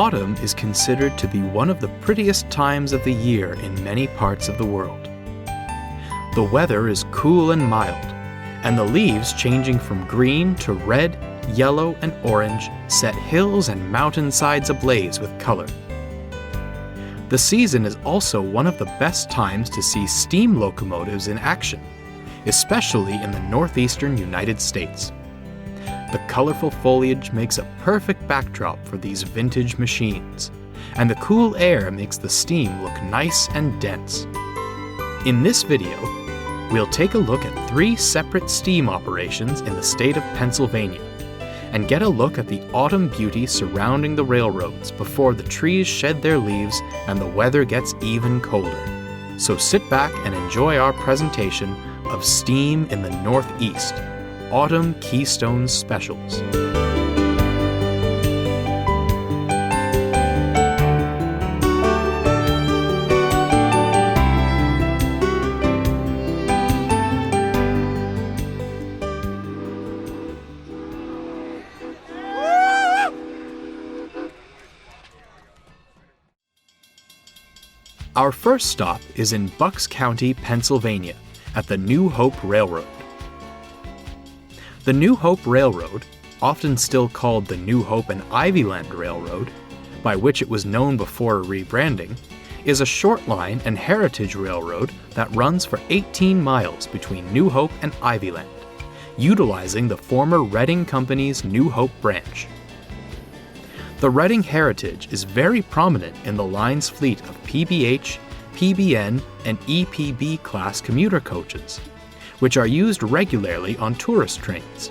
Autumn is considered to be one of the prettiest times of the year in many parts of the world. The weather is cool and mild, and the leaves changing from green to red, yellow, and orange set hills and mountainsides ablaze with color. The season is also one of the best times to see steam locomotives in action, especially in the northeastern United States. The colorful foliage makes a perfect backdrop for these vintage machines, and the cool air makes the steam look nice and dense. In this video, we'll take a look at 3 separate steam operations in the state of Pennsylvania, and get a look at the autumn beauty surrounding the railroads before the trees shed their leaves and the weather gets even colder. So sit back and enjoy our presentation of steam in the Northeast, Autumn Keystone Specials. Our first stop is in Bucks County, Pennsylvania, at the New Hope Railroad. The New Hope Railroad, often still called the New Hope and Ivyland Railroad, by which it was known before rebranding, is a short line and heritage railroad that runs for 18 miles between New Hope and Ivyland, utilizing the former Reading Company's New Hope branch. The Reading heritage is very prominent in the line's fleet of PBH, PBN, and EPB class commuter coaches, which are used regularly on tourist trains.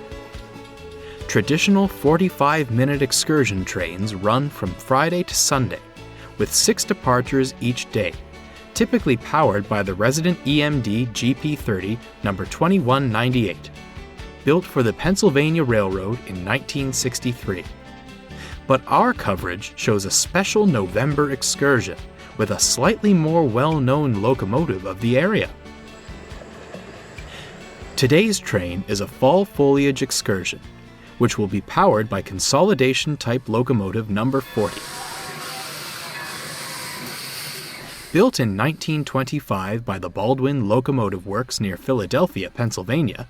Traditional 45-minute excursion trains run from Friday to Sunday, with 6 departures each day, typically powered by the resident EMD GP30 number 2198, built for the Pennsylvania Railroad in 1963. But our coverage shows a special November excursion with a slightly more well-known locomotive of the area. Today's train is a fall foliage excursion, which will be powered by consolidation-type locomotive number 40. Built in 1925 by the Baldwin Locomotive Works near Philadelphia, Pennsylvania,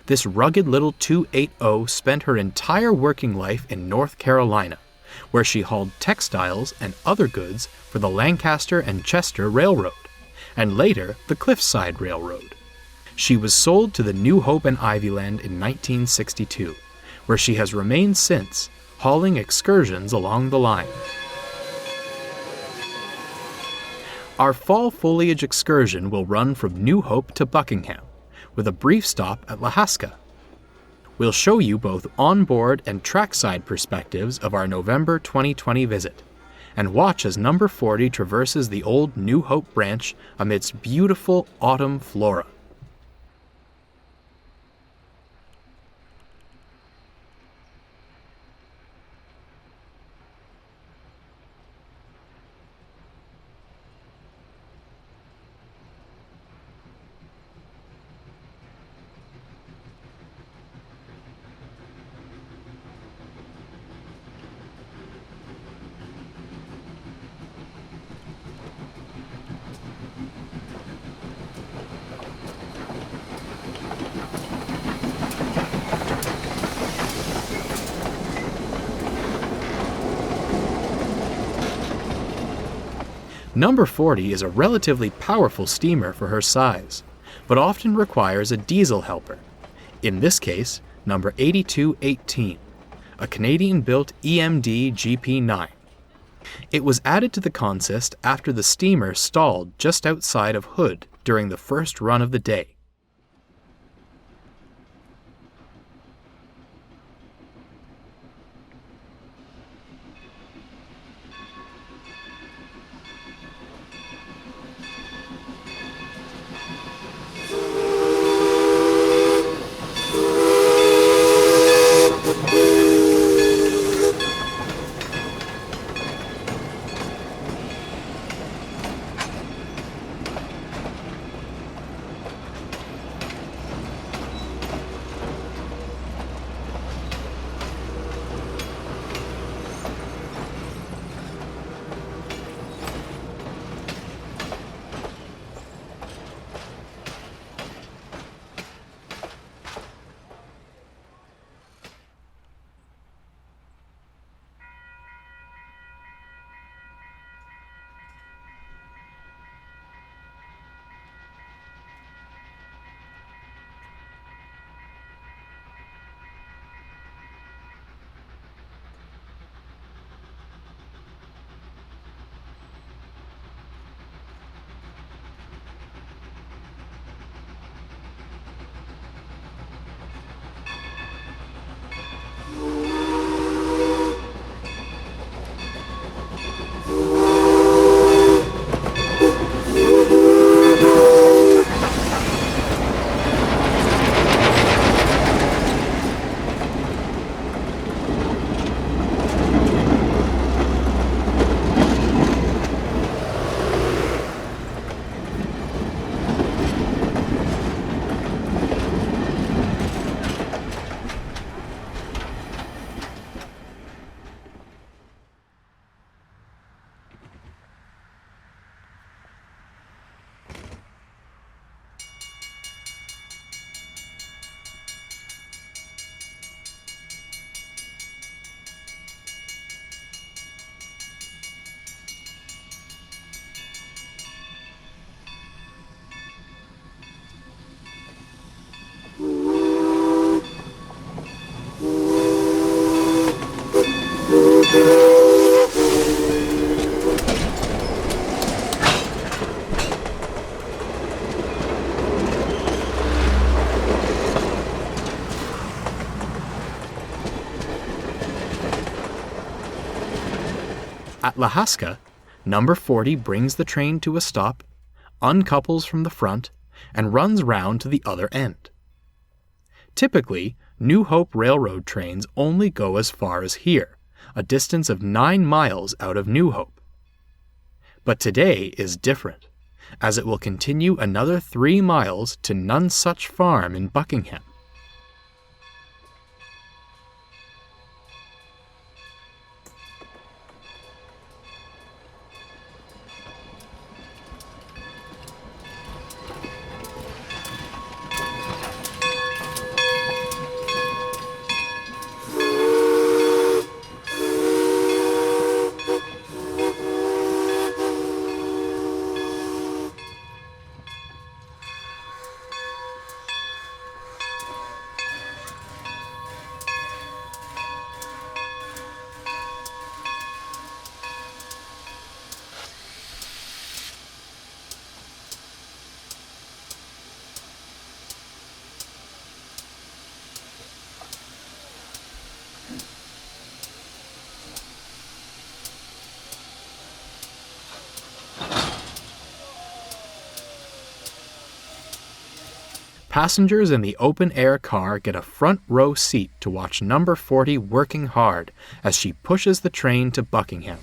this rugged little 280 spent her entire working life in North Carolina, where she hauled textiles and other goods for the Lancaster and Chester Railroad, and later the Cliffside Railroad. She was sold to the New Hope and Ivyland in 1962, where she has remained since, hauling excursions along the line. Our fall foliage excursion will run from New Hope to Buckingham, with a brief stop at Lahaska. We'll show you both onboard and trackside perspectives of our November 2020 visit, and watch as number 40 traverses the old New Hope branch amidst beautiful autumn flora. Number 40 is a relatively powerful steamer for her size, but often requires a diesel helper. In this case, number 8218, a Canadian-built EMD GP9. It was added to the consist after the steamer stalled just outside of Hood during the first run of the day. At Lahaska, number 40 brings the train to a stop, uncouples from the front, and runs round to the other end. Typically, New Hope Railroad trains only go as far as here, a distance of 9 miles out of New Hope. But today is different, as it will continue another 3 miles to Nonesuch Farm in Buckingham. Passengers in the open-air car get a front-row seat to watch number 40 working hard as she pushes the train to Buckingham.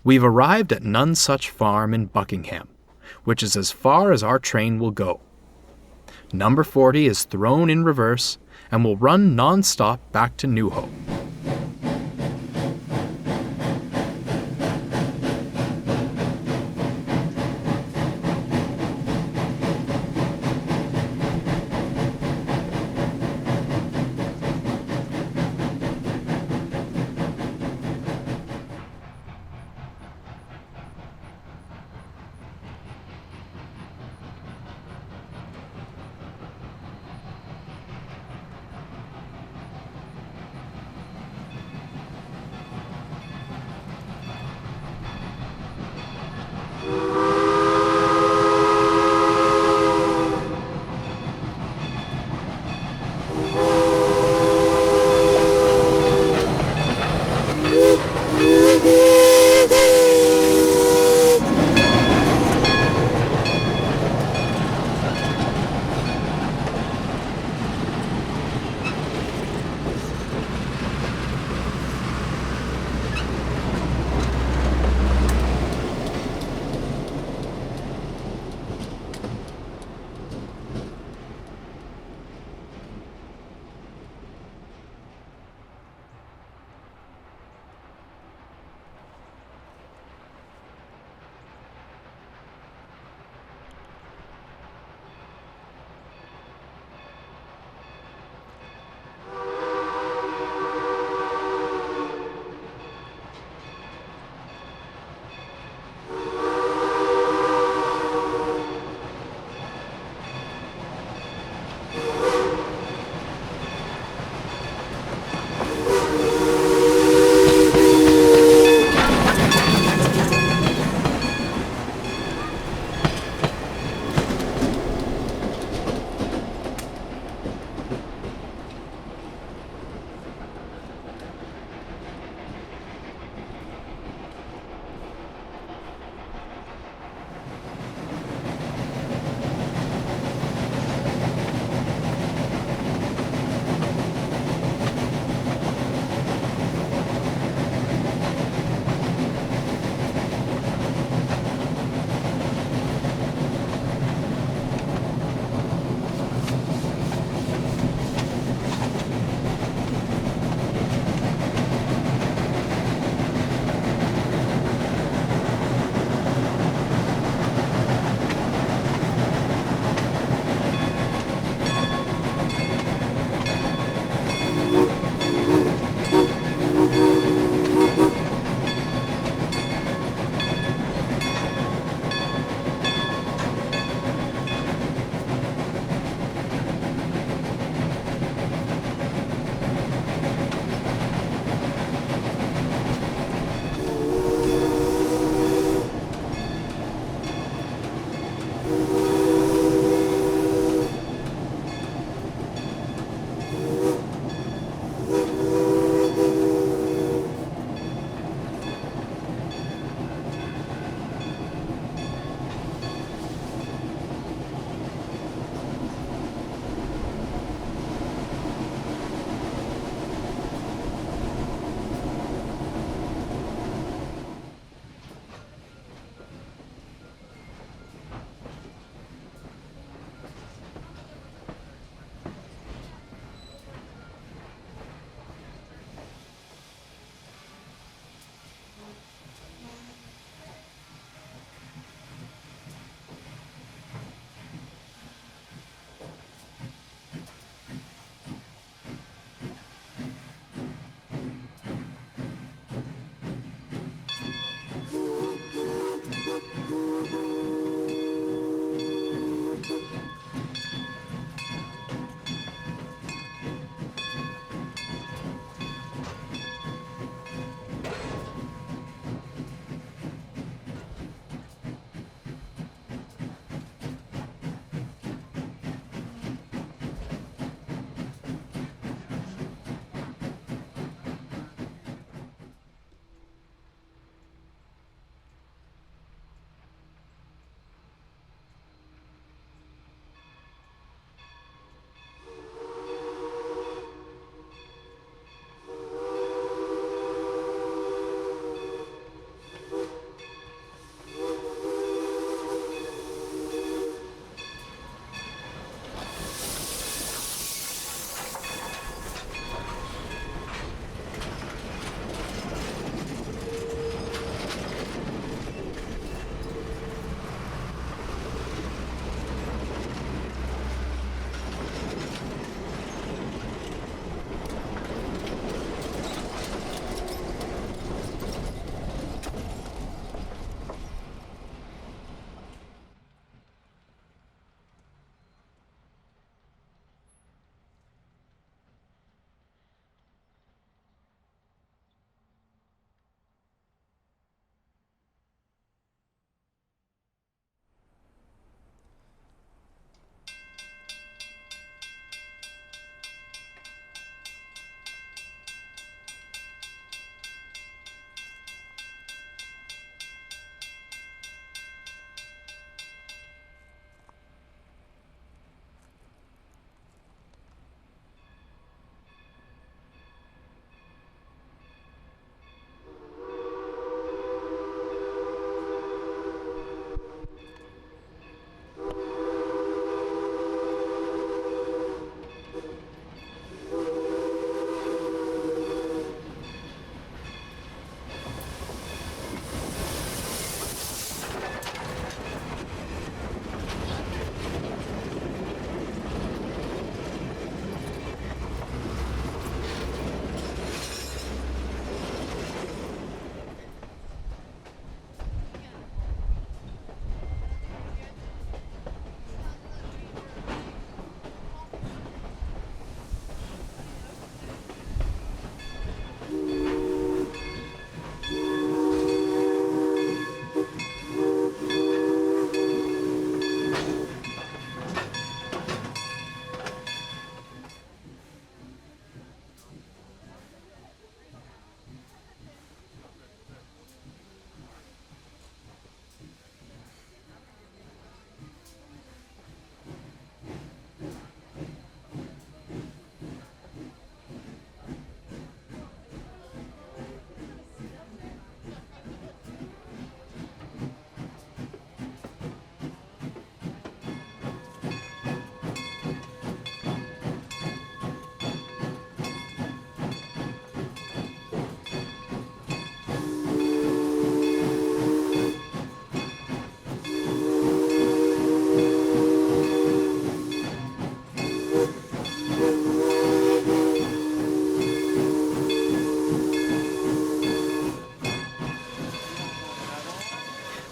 We've arrived at Nonesuch Farm in Buckingham, which is as far as our train will go. Number 40 is thrown in reverse and will run non-stop back to New Hope.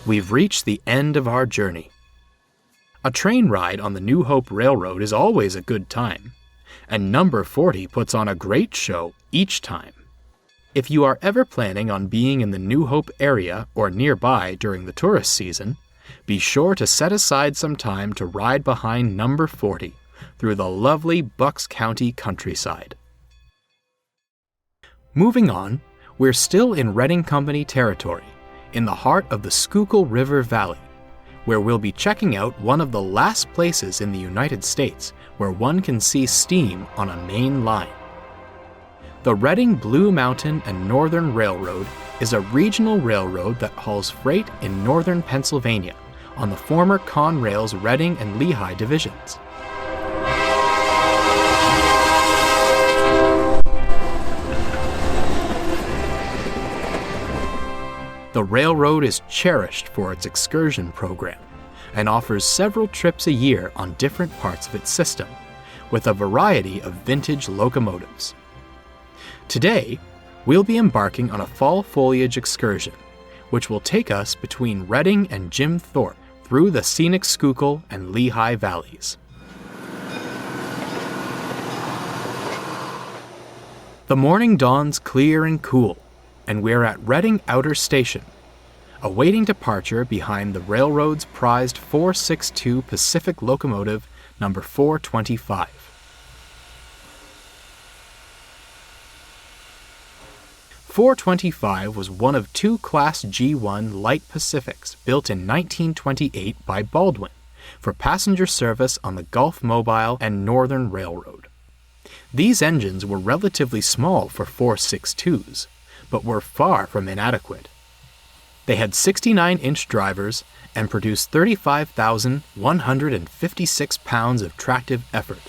We've reached the end of our journey. A train ride on the New Hope Railroad is always a good time, and number 40 puts on a great show each time. If you are ever planning on being in the New Hope area or nearby during the tourist season, be sure to set aside some time to ride behind number 40 through the lovely Bucks County countryside. Moving on, we're still in Reading Company territory, in the heart of the Schuylkill River Valley, where we'll be checking out one of the last places in the United States where one can see steam on a main line. The Reading Blue Mountain and Northern Railroad is a regional railroad that hauls freight in northern Pennsylvania on the former Conrail's Reading and Lehigh divisions. The railroad is cherished for its excursion program and offers several trips a year on different parts of its system, with a variety of vintage locomotives. Today, we'll be embarking on a fall foliage excursion, which will take us between Reading and Jim Thorpe through the scenic Schuylkill and Lehigh valleys. The morning dawns clear and cool, and we're at Reading Outer Station, awaiting departure behind the railroad's prized 462 Pacific locomotive number 425. .425 was one of two Class G1 light Pacifics built in 1928 by Baldwin for passenger service on the Gulf Mobile and Northern Railroad. These engines were relatively small for 462s, but were far from inadequate. They had 69-inch drivers and produced 35,156 pounds of tractive effort.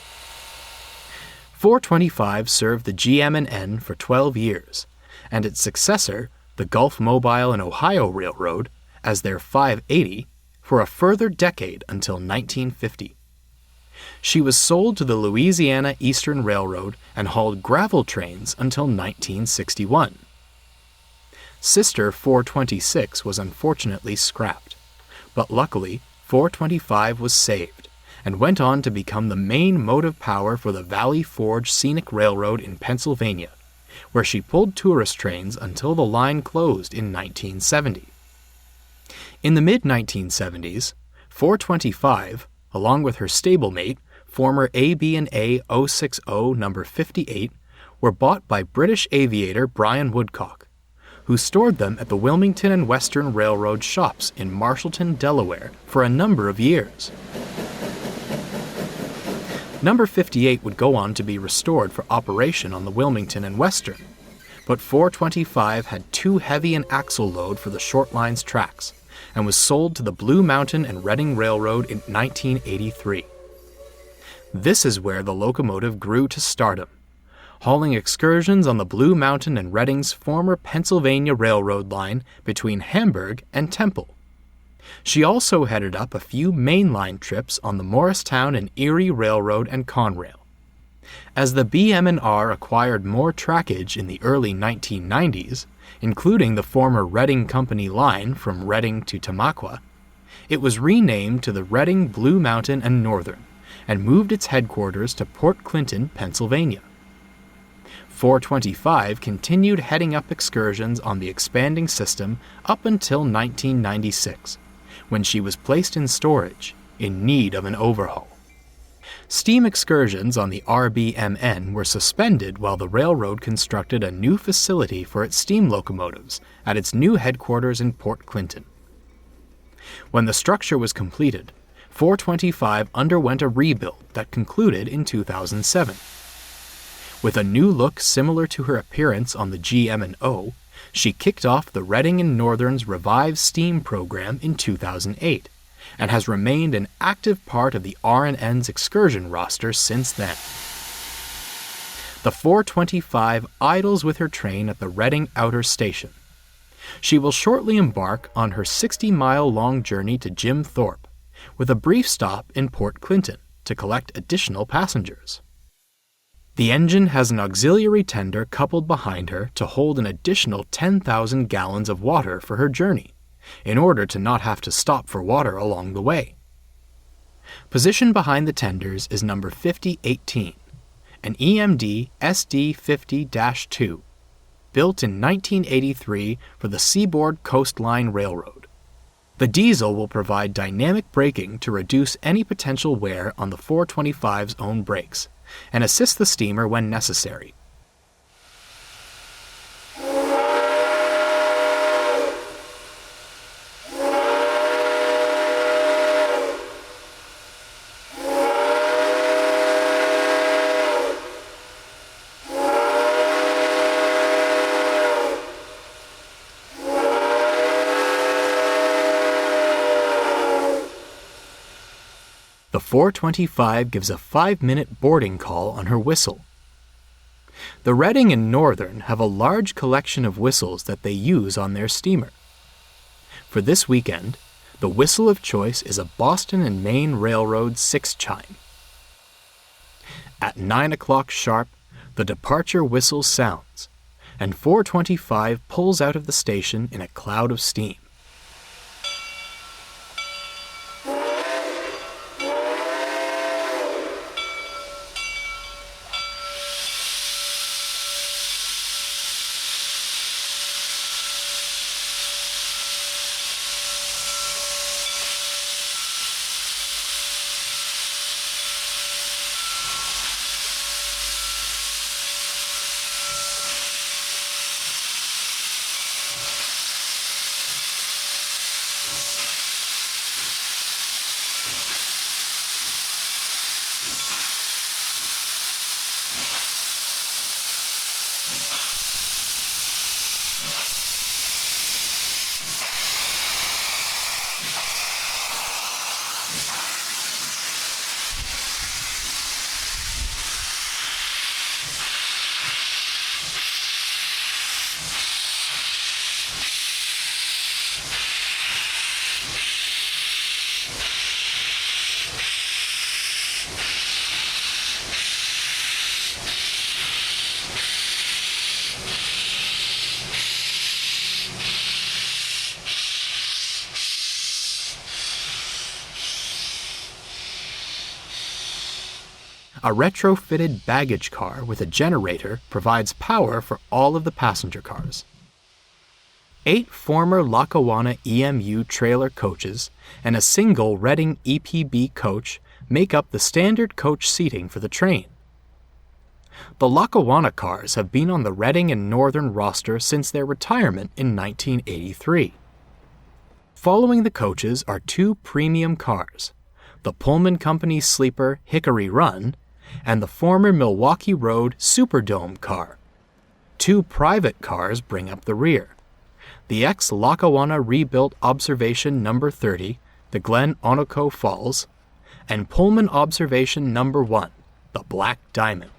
425 served the GM&N for 12 years, and its successor, the Gulf Mobile and Ohio Railroad, as their 580 for a further decade until 1950. She was sold to the Louisiana Eastern Railroad and hauled gravel trains until 1961. Sister 426 was unfortunately scrapped, but luckily 425 was saved and went on to become the main motive power for the Valley Forge Scenic Railroad in Pennsylvania, where she pulled tourist trains until the line closed in 1970. In the mid-1970s, 425, along with her stablemate, former AB&A 060 number 58, were bought by British aviator Brian Woodcock, who stored them at the Wilmington and Western Railroad shops in Marshallton, Delaware, for a number of years. Number 58 would go on to be restored for operation on the Wilmington and Western, but 425 had too heavy an axle load for the short line's tracks and was sold to the Blue Mountain and Reading Railroad in 1983. This is where the locomotive grew to stardom, hauling excursions on the Blue Mountain and Reading's former Pennsylvania Railroad line between Hamburg and Temple. She also headed up a few mainline trips on the Morristown and Erie Railroad and Conrail. As the BM&R acquired more trackage in the early 1990s, including the former Reading Company line from Reading to Tamaqua, it was renamed to the Reading Blue Mountain and Northern and moved its headquarters to Port Clinton, Pennsylvania. 425 continued heading up excursions on the expanding system up until 1996, when she was placed in storage, in need of an overhaul. Steam excursions on the RBMN were suspended while the railroad constructed a new facility for its steam locomotives at its new headquarters in Port Clinton. When the structure was completed, 425 underwent a rebuild that concluded in 2007. With a new look similar to her appearance on the GM&O, she kicked off the Reading and Northern's Revive Steam program in 2008 and has remained an active part of the R&N's excursion roster since then. The 425 idles with her train at the Reading Outer Station. She will shortly embark on her 60-mile-long journey to Jim Thorpe, with a brief stop in Port Clinton to collect additional passengers. The engine has an auxiliary tender coupled behind her to hold an additional 10,000 gallons of water for her journey, in order to not have to stop for water along the way. Positioned behind the tenders is number 5018, an EMD SD50-2, built in 1983 for the Seaboard Coastline Railroad. The diesel will provide dynamic braking to reduce any potential wear on the 425's own brakes and assist the steamer when necessary. The 425 gives a 5-minute boarding call on her whistle. The Reading and Northern have a large collection of whistles that they use on their steamer. For this weekend, the whistle of choice is a Boston and Maine Railroad 6-chime. At 9 o'clock sharp, the departure whistle sounds, and 425 pulls out of the station in a cloud of steam. A retrofitted baggage car with a generator provides power for all of the passenger cars. 8 former Lackawanna EMU trailer coaches and a single Reading EPB coach make up the standard coach seating for the train. The Lackawanna cars have been on the Reading and Northern roster since their retirement in 1983. Following the coaches are 2 premium cars, the Pullman Company's sleeper Hickory Run and the former Milwaukee Road Superdome car. 2 private cars bring up the rear. The ex-Lackawanna rebuilt Observation No. 30, the Glen Onoco Falls, and Pullman Observation No. 1, the Black Diamond.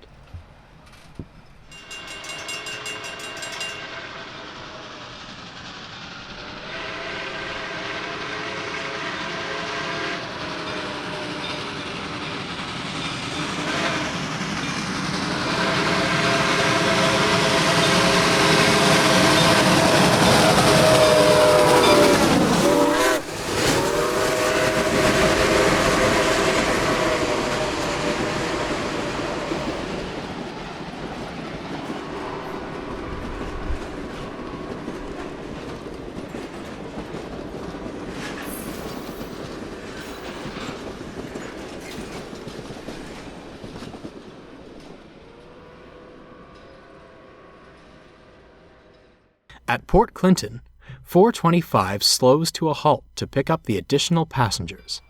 At Port Clinton, 425 slows to a halt to pick up the additional passengers.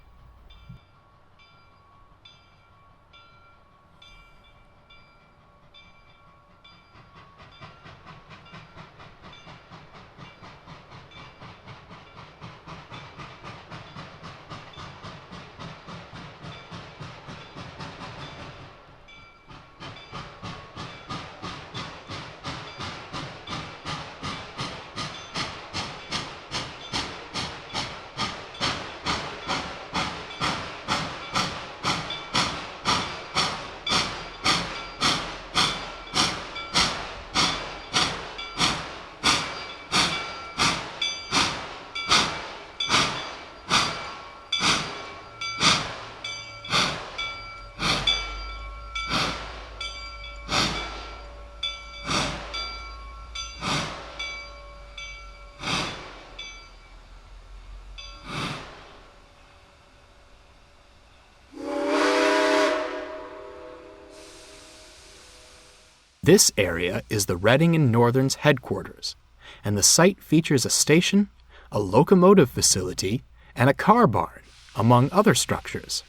This area is the Reading and Northern's headquarters, and the site features a station, a locomotive facility, and a car barn, among other structures.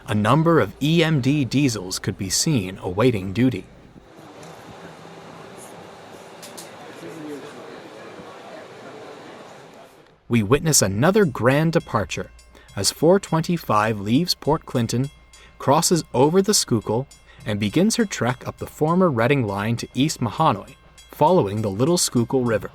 A number of EMD diesels could be seen awaiting duty. We witness another grand departure as 425 leaves Port Clinton, crosses over the Schuylkill, and begins her trek up the former Reading line to East Mahanoy, following the Little Schuylkill River.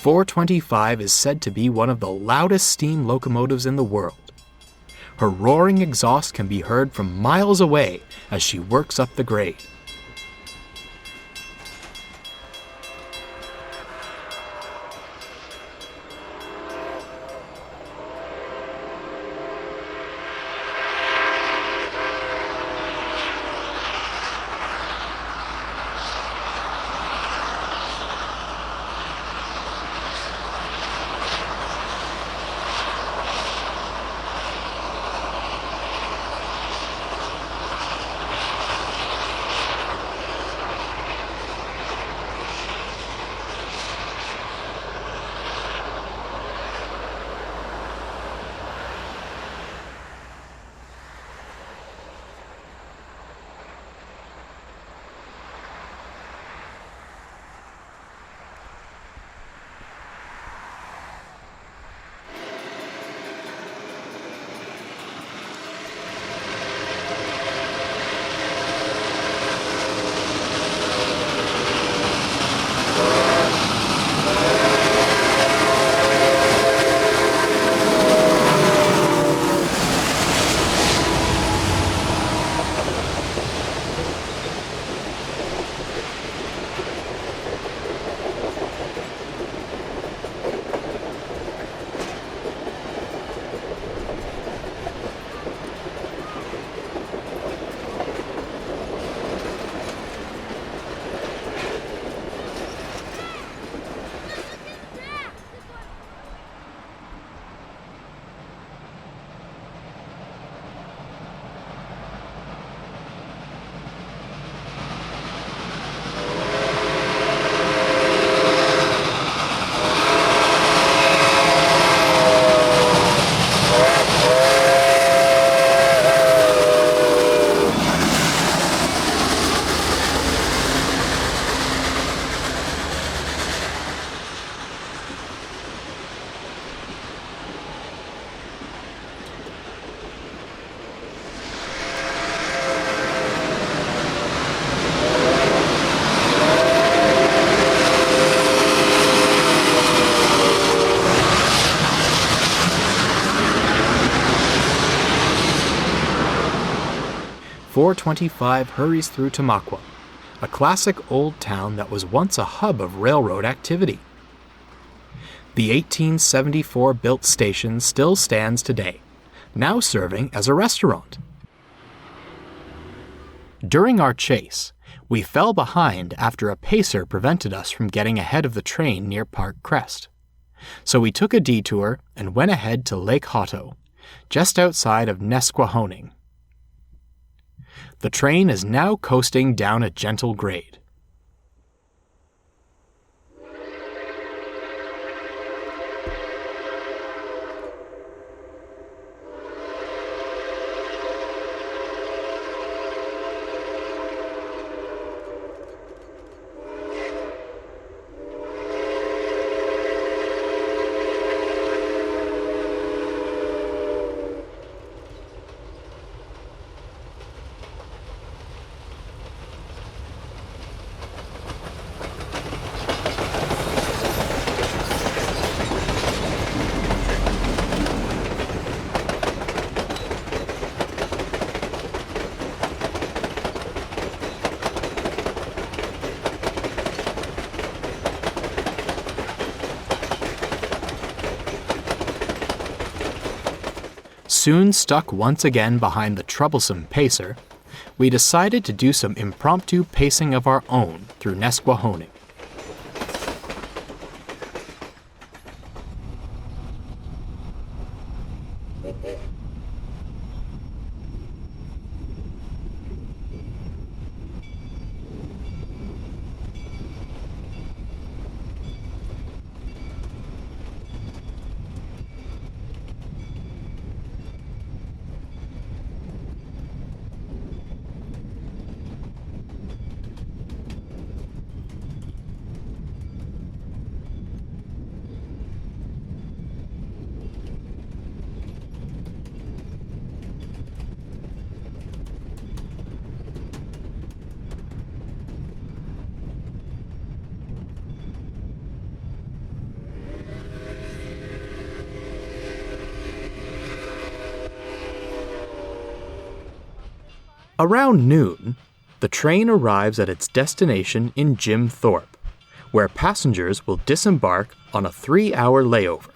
.425 is said to be one of the loudest steam locomotives in the world. Her roaring exhaust can be heard from miles away as she works up the grade. .425 hurries through Tamaqua, a classic old town that was once a hub of railroad activity. The 1874-built station still stands today, now serving as a restaurant. During our chase, we fell behind after a pacer prevented us from getting ahead of the train near Park Crest. So we took a detour and went ahead to Lake Hotto, just outside of Nesquehoning. The train is now coasting down a gentle grade. Soon stuck once again behind the troublesome pacer, we decided to do some impromptu pacing of our own through Nesquehoning. Around noon, the train arrives at its destination in Jim Thorpe, where passengers will disembark on a 3-hour layover.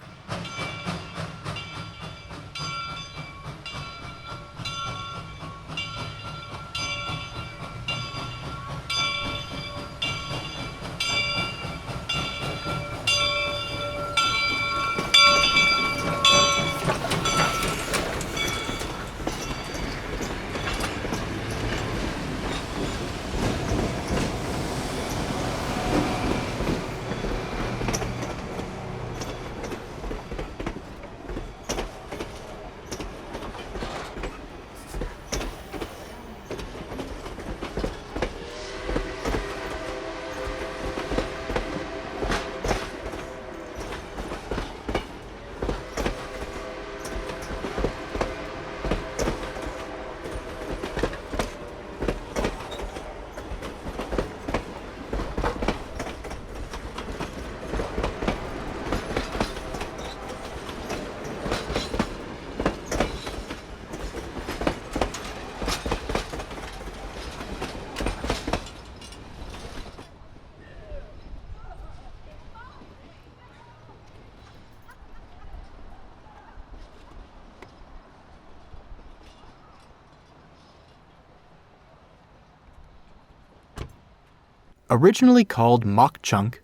Originally called Mok Chunk,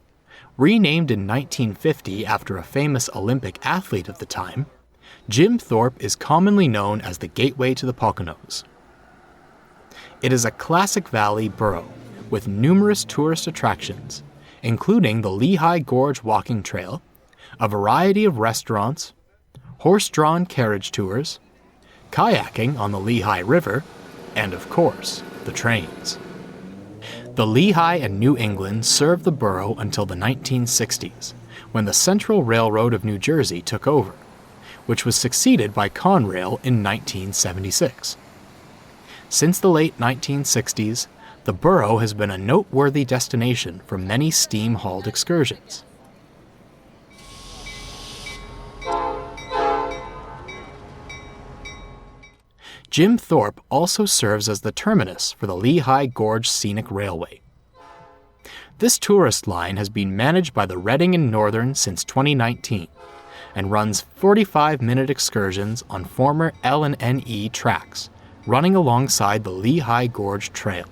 renamed in 1950 after a famous Olympic athlete of the time, Jim Thorpe is commonly known as the gateway to the Poconos. It is a classic valley borough with numerous tourist attractions, including the Lehigh Gorge Walking Trail, a variety of restaurants, horse-drawn carriage tours, kayaking on the Lehigh River, and of course, the trains. The Lehigh and New England served the borough until the 1960s, when the Central Railroad of New Jersey took over, which was succeeded by Conrail in 1976. Since the late 1960s, the borough has been a noteworthy destination for many steam-hauled excursions. Jim Thorpe also serves as the terminus for the Lehigh Gorge Scenic Railway. This tourist line has been managed by the Reading and Northern since 2019 and runs 45-minute excursions on former L&N tracks running alongside the Lehigh Gorge Trail.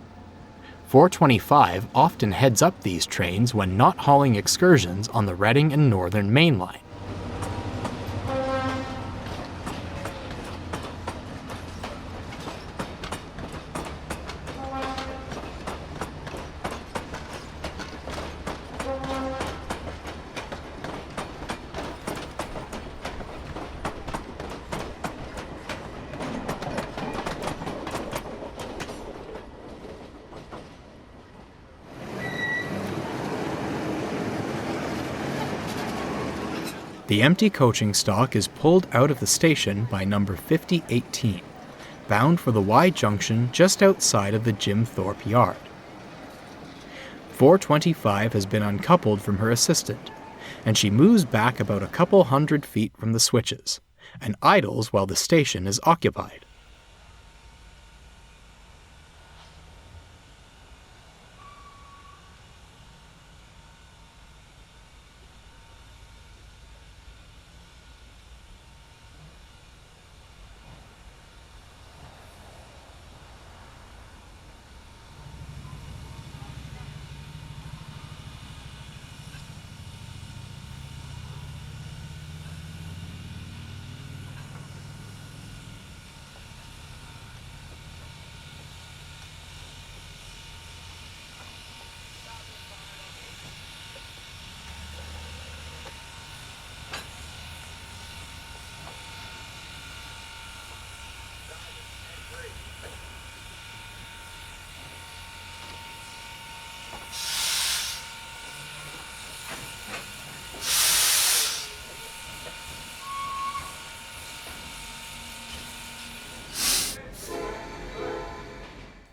425 often heads up these trains when not hauling excursions on the Reading and Northern Main Line. The empty coaching stock is pulled out of the station by number 5018, bound for the Y junction just outside of the Jim Thorpe yard. 425 has been uncoupled from her assistant, and she moves back about a couple hundred feet from the switches, and idles while the station is occupied.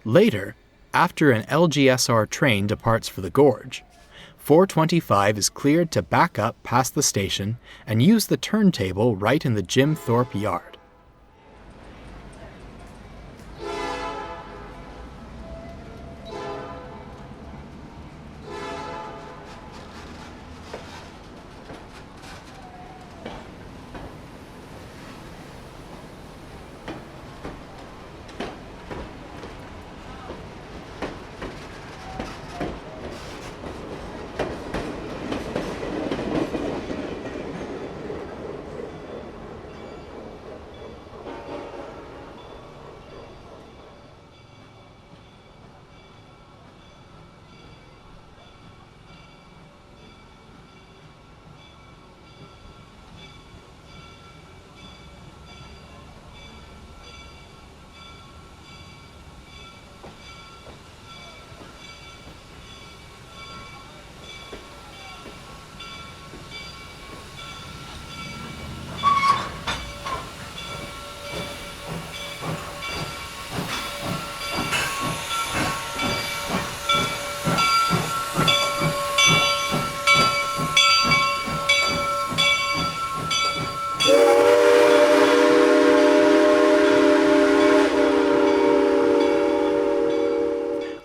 Later, after an LGSR train departs for the gorge, 425 is cleared to back up past the station and use the turntable right in the Jim Thorpe yard.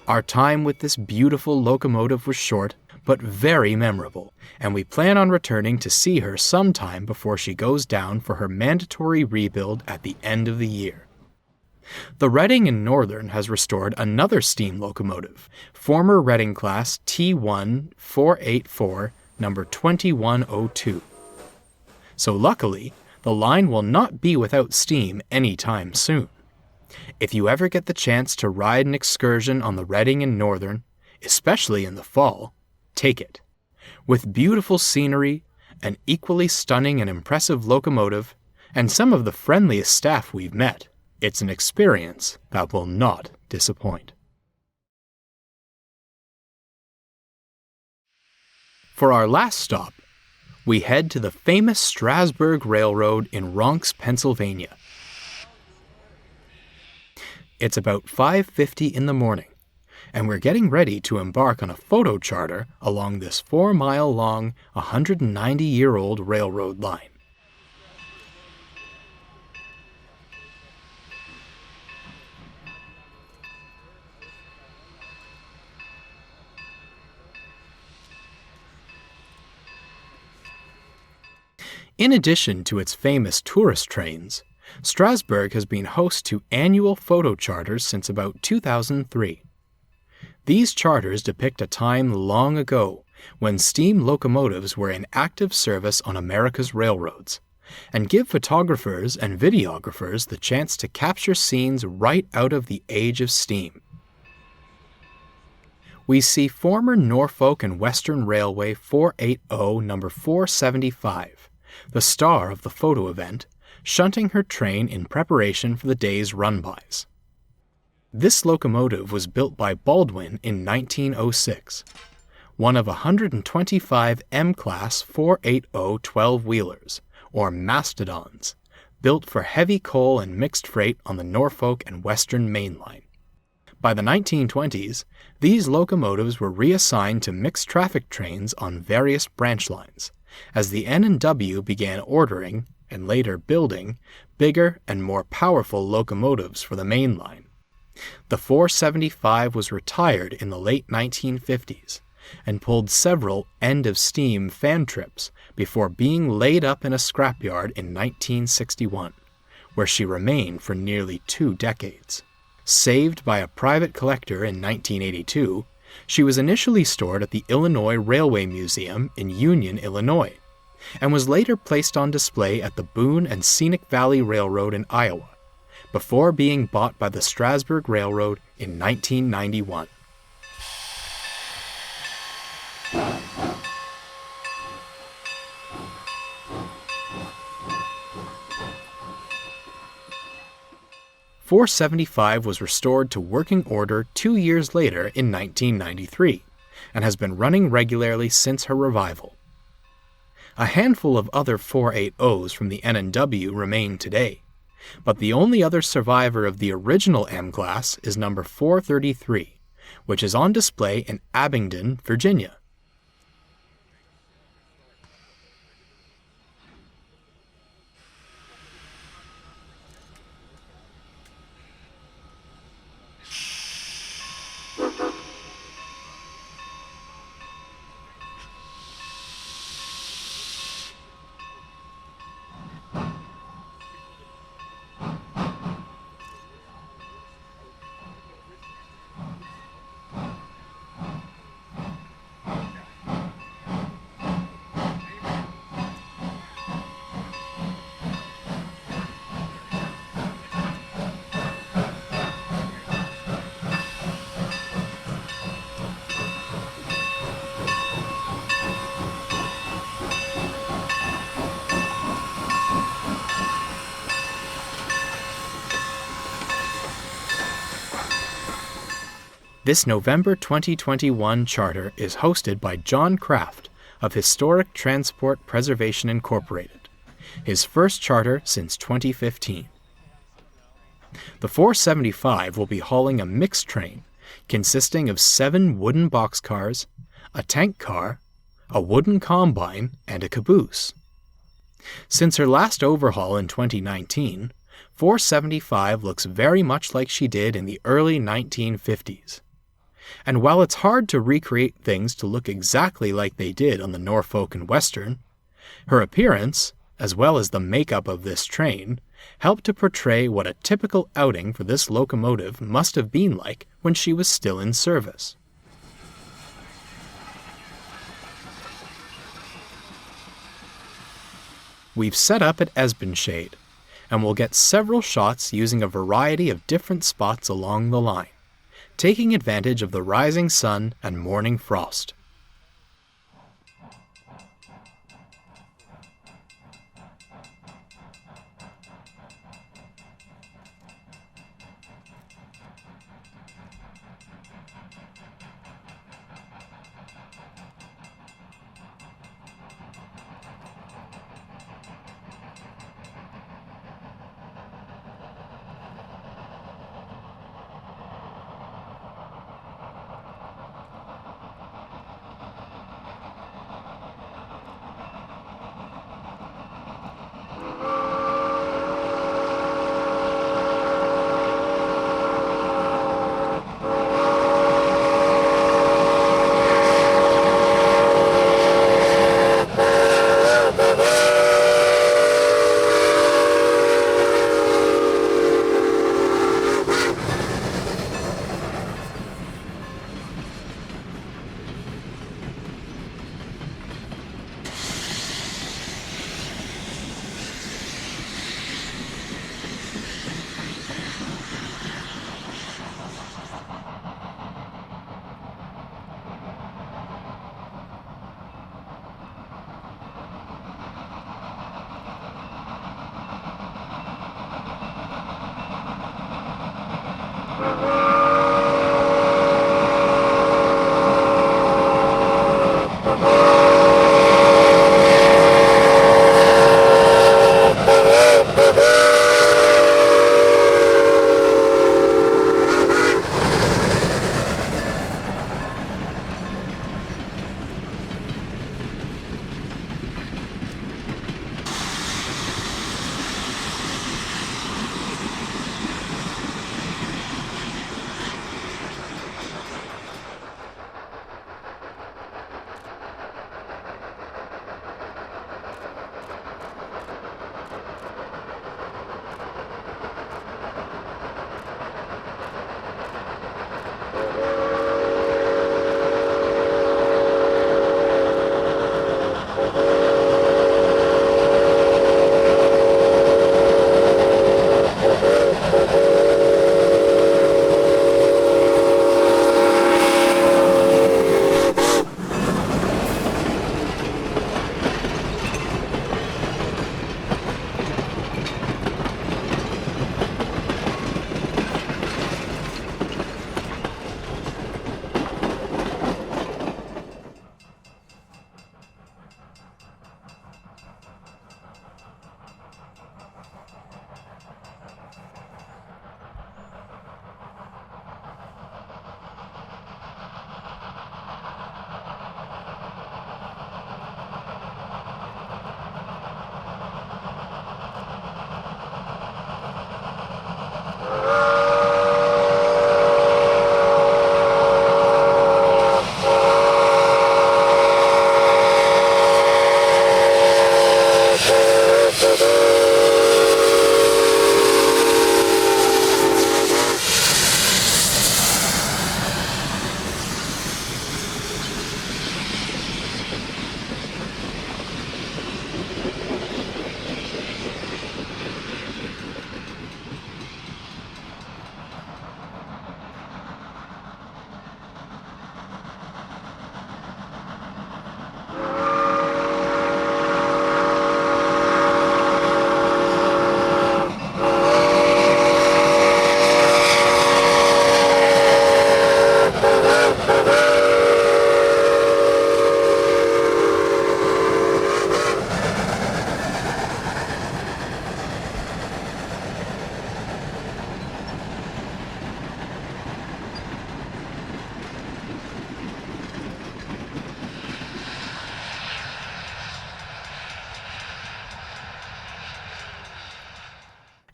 Our time with this beautiful locomotive was short, but very memorable, and we plan on returning to see her sometime before she goes down for her mandatory rebuild at the end of the year. The Reading and Northern has restored another steam locomotive, former Reading class T1 484 number 2102. So luckily, the line will not be without steam anytime soon. If you ever get the chance to ride an excursion on the Reading and Northern, especially in the fall, take it. With beautiful scenery, an equally stunning and impressive locomotive, and some of the friendliest staff we've met, it's an experience that will not disappoint. For our last stop, we head to the famous Strasburg Railroad in Ronks, Pennsylvania. It's about 5:50 in the morning, and we're getting ready to embark on a photo charter along this 4-mile-long, 190-year-old railroad line. In addition to its famous tourist trains, Strasburg has been host to annual photo charters since about 2003. These charters depict a time long ago when steam locomotives were in active service on America's railroads, and give photographers and videographers the chance to capture scenes right out of the age of steam. We see former Norfolk and Western Railway 480 number 475, the star of the photo event, shunting her train in preparation for the day's run-bys. This locomotive was built by Baldwin in 1906, one of 125 M-Class 480 12-wheelers, or mastodons, built for heavy coal and mixed freight on the Norfolk and Western Main Line. By the 1920s, these locomotives were reassigned to mixed traffic trains on various branch lines, as the N&W began ordering, and later building, bigger and more powerful locomotives for the main line. The 475 was retired in the late 1950s and pulled several end-of-steam fan trips before being laid up in a scrapyard in 1961, where she remained for nearly 2 decades. Saved by a private collector in 1982, she was initially stored at the Illinois Railway Museum in Union, Illinois, and was later placed on display at the Boone and Scenic Valley Railroad in Iowa, before being bought by the Strasburg Railroad in 1991. .475 was restored to working order 2 years later in 1993, and has been running regularly since her revival. A handful of other 480s from the N&W remain today, but the only other survivor of the original M-Class is number 433, which is on display in Abingdon, Virginia. This November 2021 charter is hosted by John Kraft of Historic Transport Preservation Incorporated, his first charter since 2015. The 475 will be hauling a mixed train consisting of 7 wooden boxcars, a tank car, a wooden combine, and a caboose. Since her last overhaul in 2019, 475 looks very much like she did in the early 1950s. And while it's hard to recreate things to look exactly like they did on the Norfolk and Western, her appearance, as well as the makeup of this train, helped to portray what a typical outing for this locomotive must have been like when she was still in service. We've set up at Esbenshade, and we'll get several shots using a variety of different spots along the line, taking advantage of the rising sun and morning frost.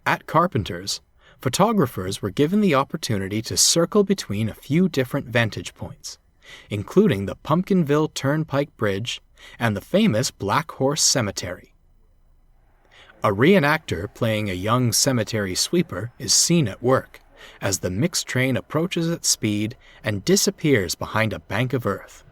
At Carpenter's, photographers were given the opportunity to circle between a few different vantage points, including the Pumpkinville Turnpike Bridge and the famous Black Horse Cemetery. A reenactor playing a young cemetery sweeper is seen at work as the mixed train approaches at speed and disappears behind a bank of earth.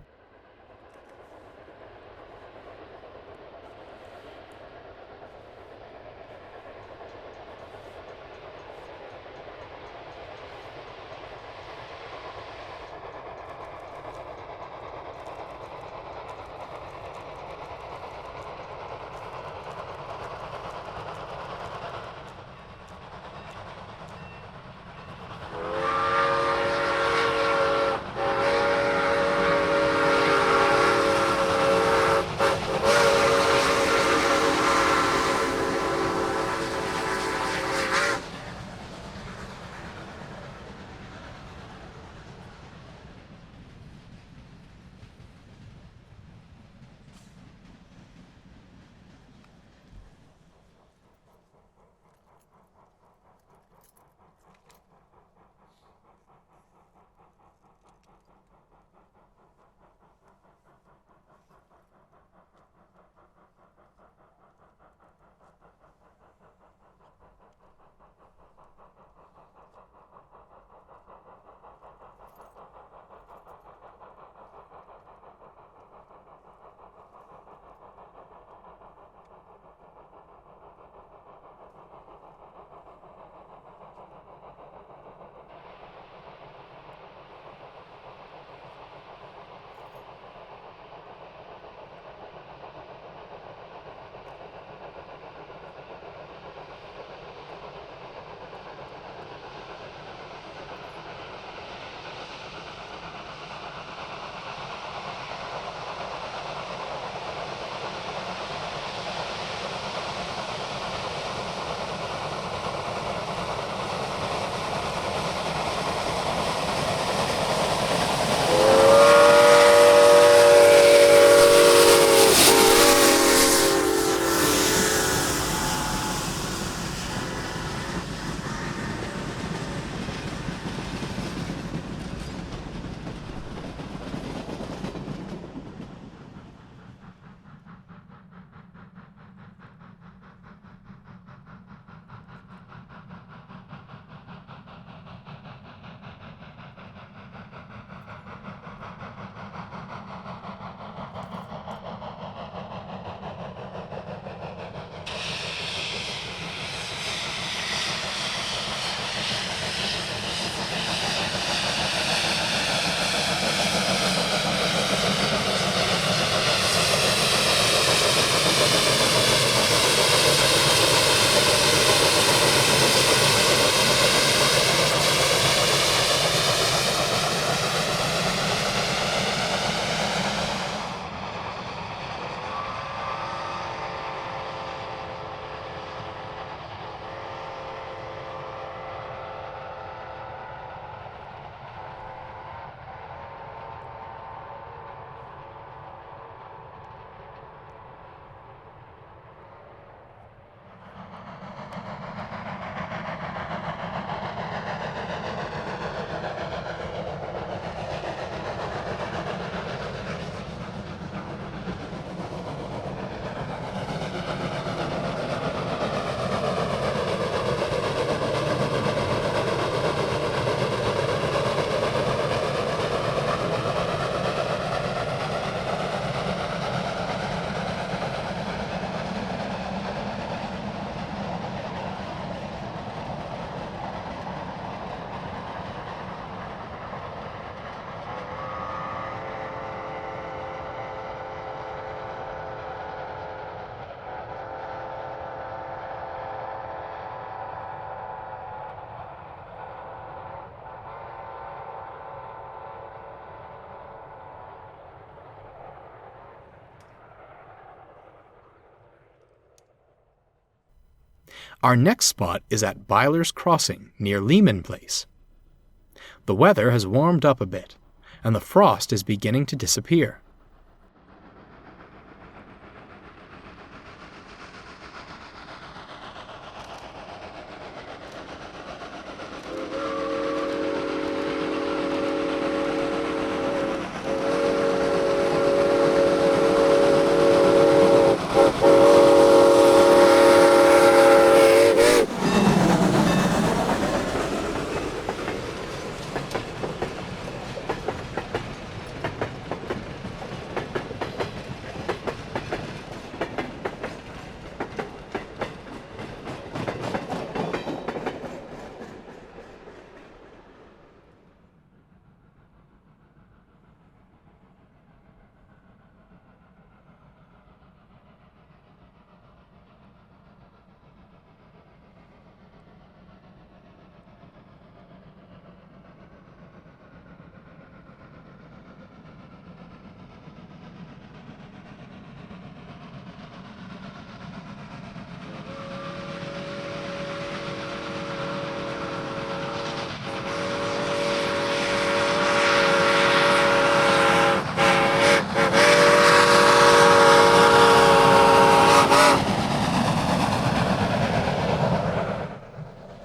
Our next spot is at Byler's Crossing near Lehman Place. The weather has warmed up a bit, and the frost is beginning to disappear.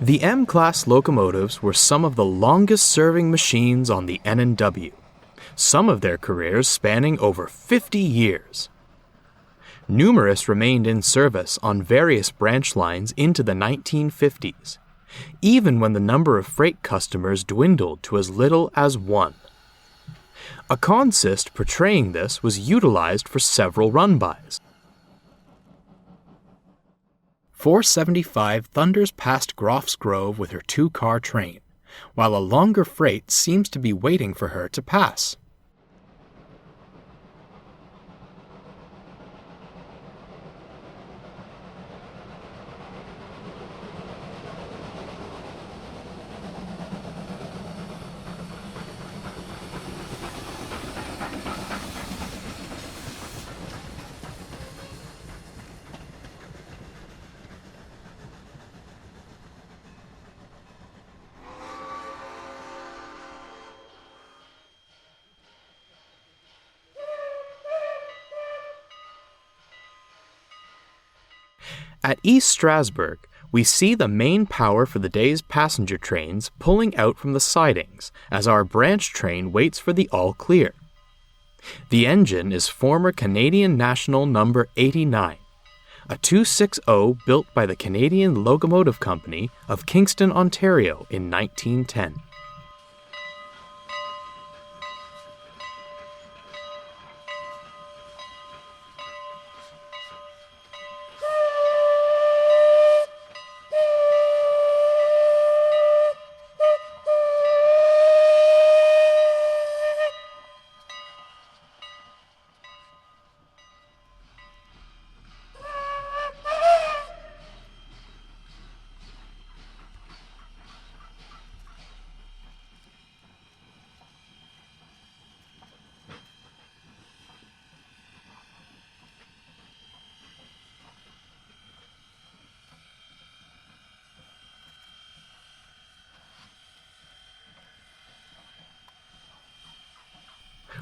The M-class locomotives were some of the longest-serving machines on the N&W, some of their careers spanning over 50 years. Numerous remained in service on various branch lines into the 1950s, even when the number of freight customers dwindled to as little as one. A consist portraying this was utilized for several run-bys. 475 thunders past Groff's Grove with her two-car train, while a longer freight seems to be waiting for her to pass. At East Strasburg, we see the main power for the day's passenger trains pulling out from the sidings as our branch train waits for the all clear. The engine is former Canadian National number 89, a 260 built by the Canadian Locomotive Company of Kingston, Ontario in 1910.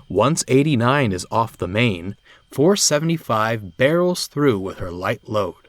Once 89 is off the main, 475 barrels through with her light load.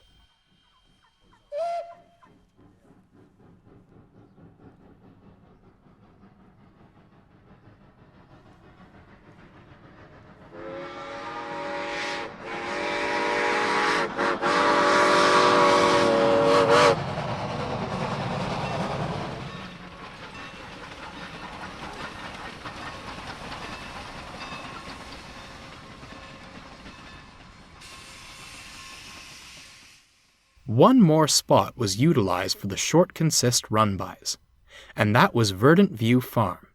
One more spot was utilized for the short consist run-bys, and that was Verdant View Farm,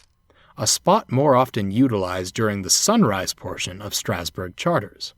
a spot more often utilized during the sunrise portion of Strasburg charters.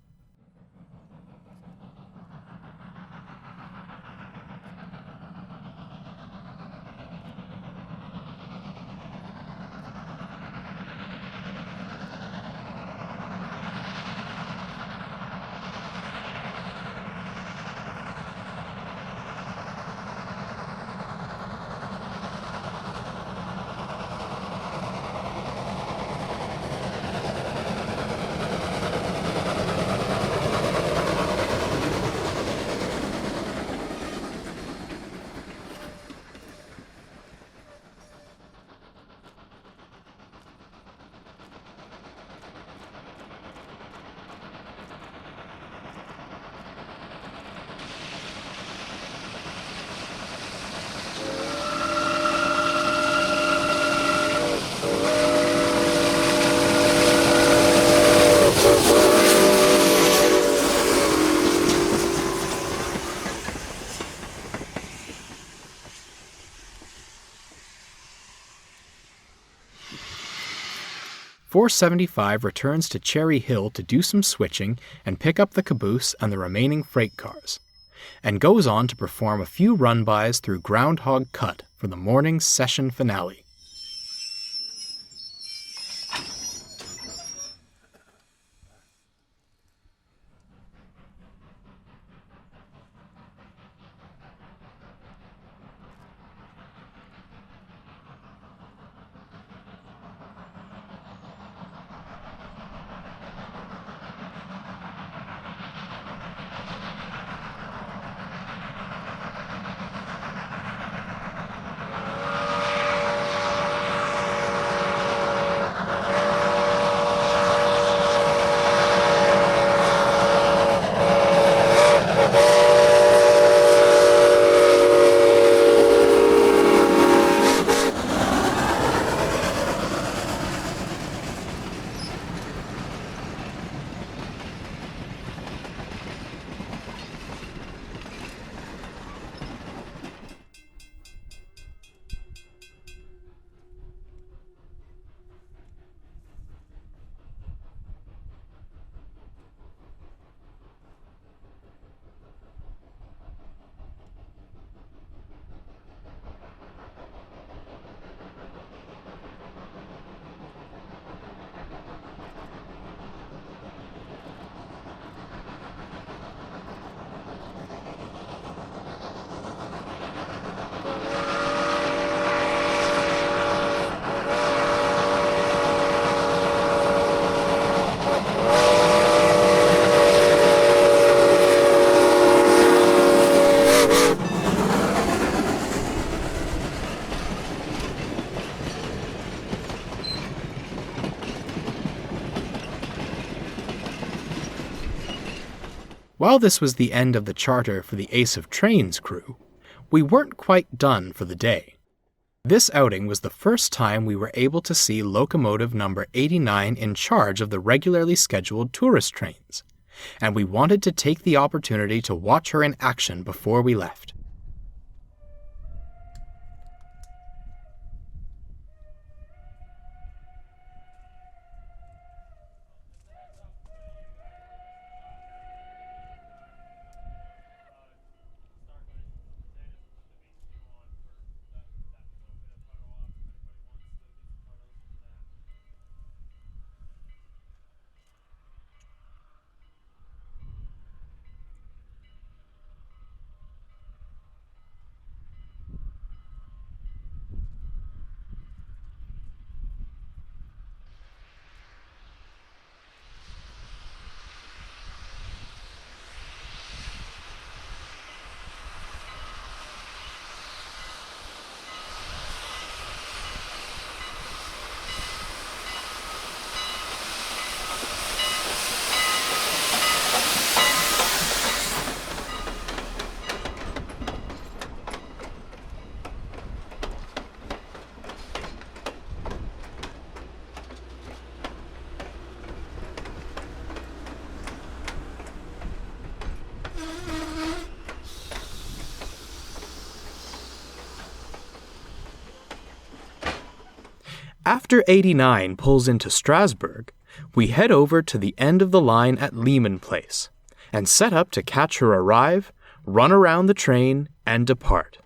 .475 returns to Cherry Hill to do some switching and pick up the caboose and the remaining freight cars, and goes on to perform a few run-bys through Groundhog Cut for the morning's session finale. While this was the end of the charter for the AceofTrains crew, we weren't quite done for the day. This outing was the first time we were able to see locomotive number 89 in charge of the regularly scheduled tourist trains, and we wanted to take the opportunity to watch her in action before we left. After 89 pulls into Strasburg, we head over to the end of the line at Lehman Place and set up to catch her arrive, run around the train, and depart.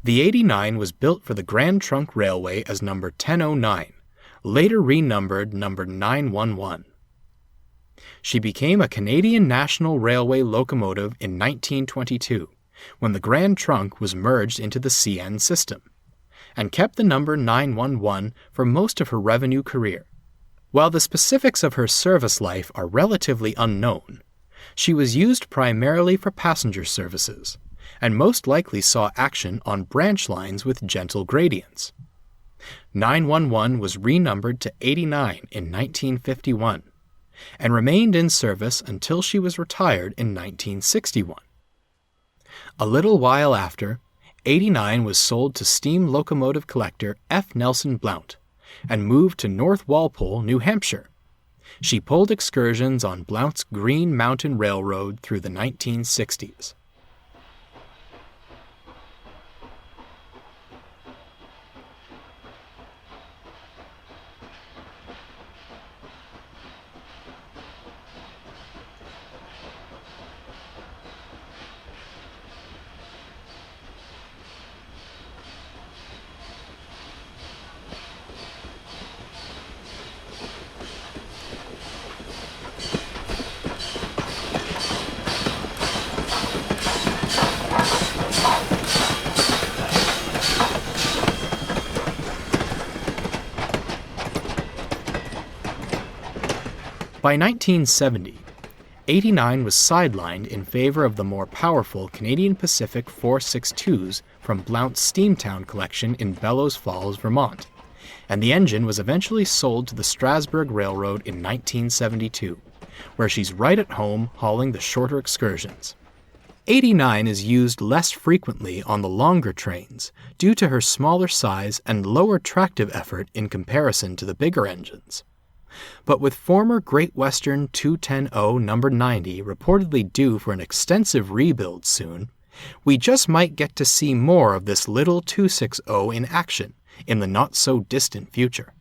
The 89 was built for the Grand Trunk Railway as number 1009, later renumbered number 911. She became a Canadian National Railway locomotive in 1922, when the Grand Trunk was merged into the CN system, and kept the number 911 for most of her revenue career. While the specifics of her service life are relatively unknown, she was used primarily for passenger services, and most likely saw action on branch lines with gentle gradients. 911 was renumbered to 89 in 1951, and remained in service until she was retired in 1961. A little while after, 89 was sold to steam locomotive collector F. Nelson Blount, and moved to North Walpole, New Hampshire. She pulled excursions on Blount's Green Mountain Railroad through the 1960s. By 1970, 89 was sidelined in favor of the more powerful Canadian Pacific 462s from Blount's Steamtown collection in Bellows Falls, Vermont, and the engine was eventually sold to the Strasburg Railroad in 1972, where she's right at home hauling the shorter excursions. 89 is used less frequently on the longer trains due to her smaller size and lower tractive effort in comparison to the bigger engines. But with former Great Western 210O number 90 reportedly due for an extensive rebuild soon, we just might get to see more of this little 260 in action in the not-so-distant future.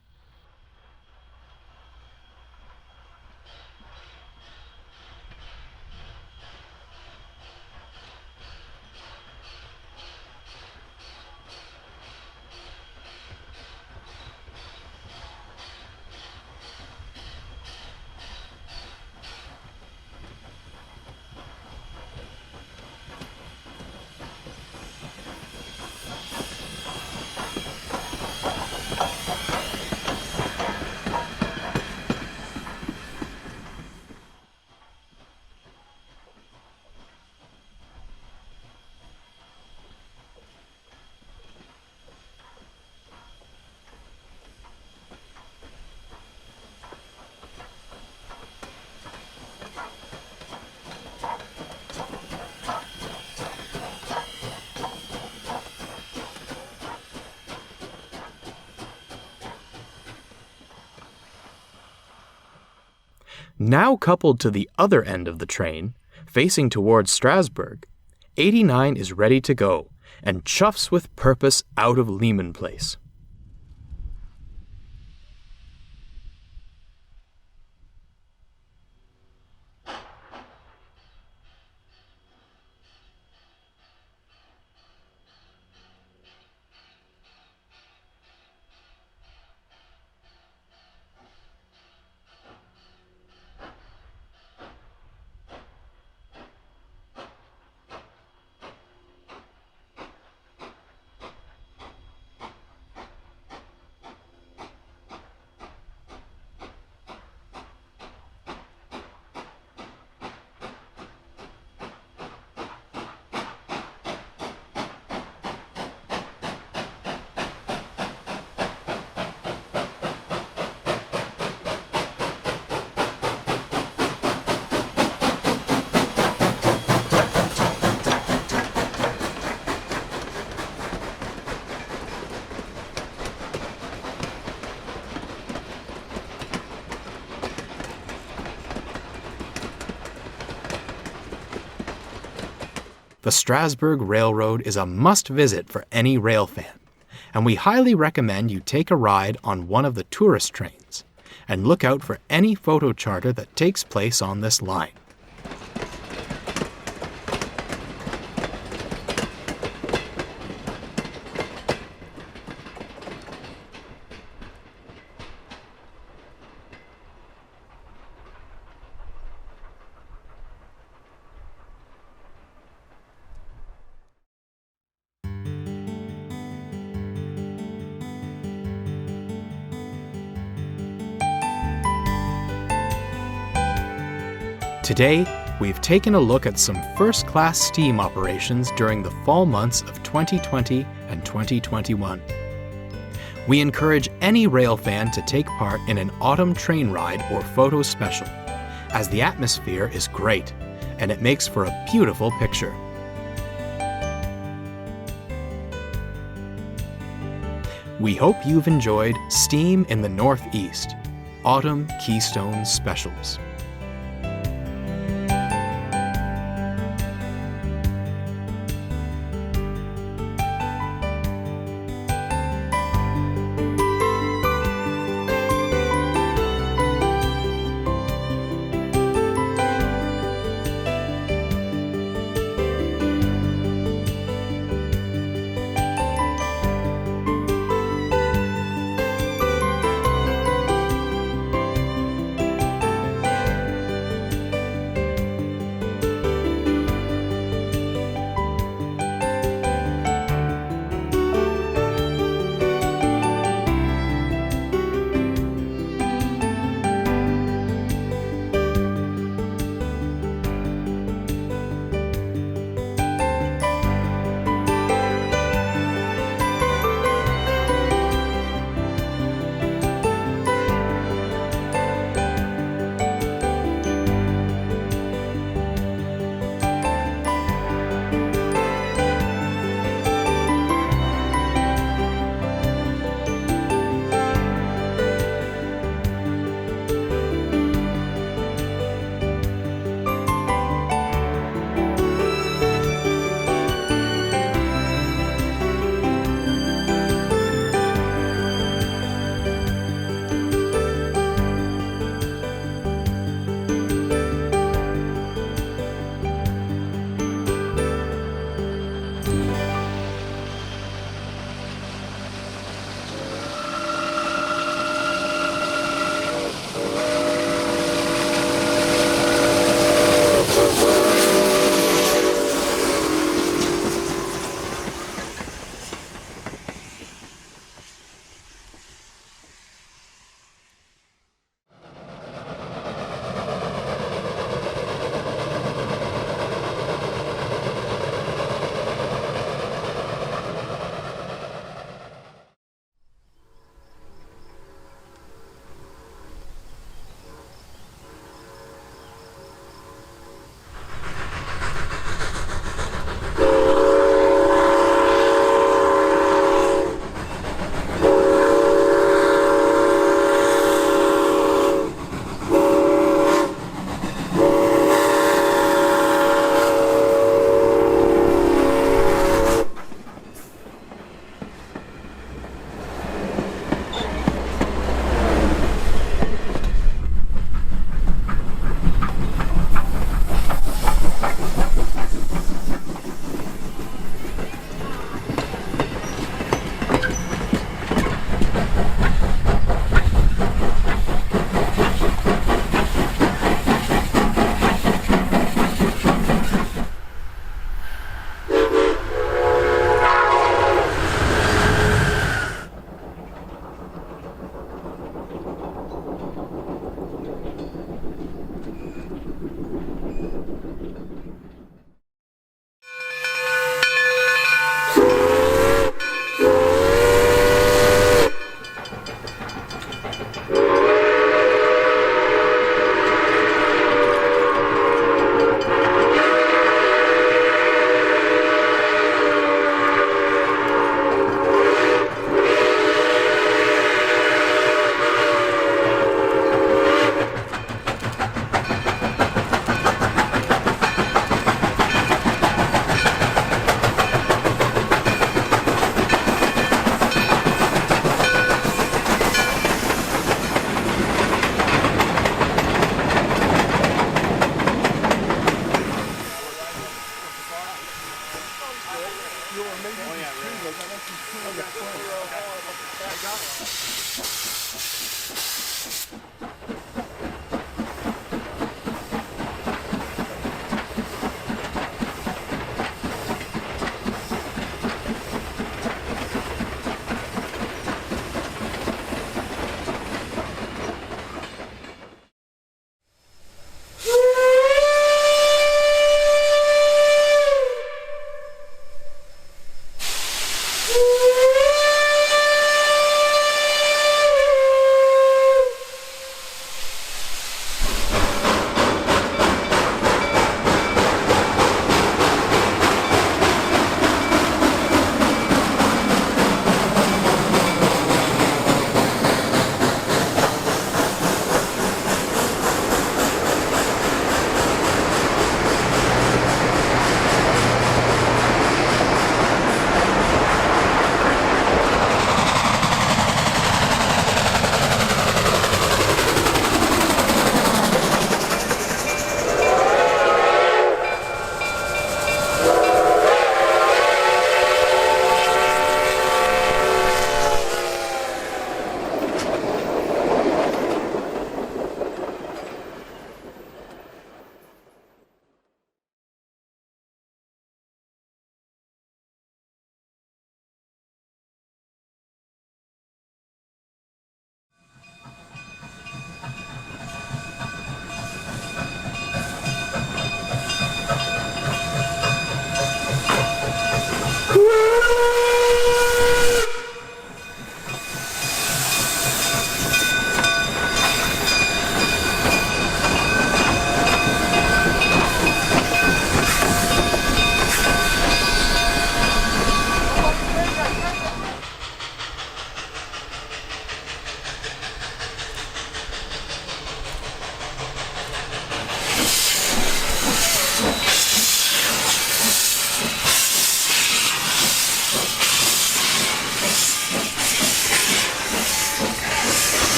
Now coupled to the other end of the train, facing towards Strasburg, 89 is ready to go and chuffs with purpose out of Lehman Place. The Strasburg Railroad is a must-visit for any rail fan, and we highly recommend you take a ride on one of the tourist trains and look out for any photo charter that takes place on this line. Today, we've taken a look at some first-class steam operations during the fall months of 2020 and 2021. We encourage any rail fan to take part in an autumn train ride or photo special, as the atmosphere is great and it makes for a beautiful picture. We hope you've enjoyed Steam in the Northeast, Autumn Keystone Specials.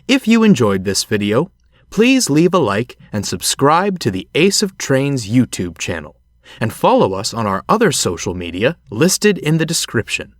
If you enjoyed this video, please leave a like and subscribe to the Ace of Trains YouTube channel, and follow us on our other social media listed in the description.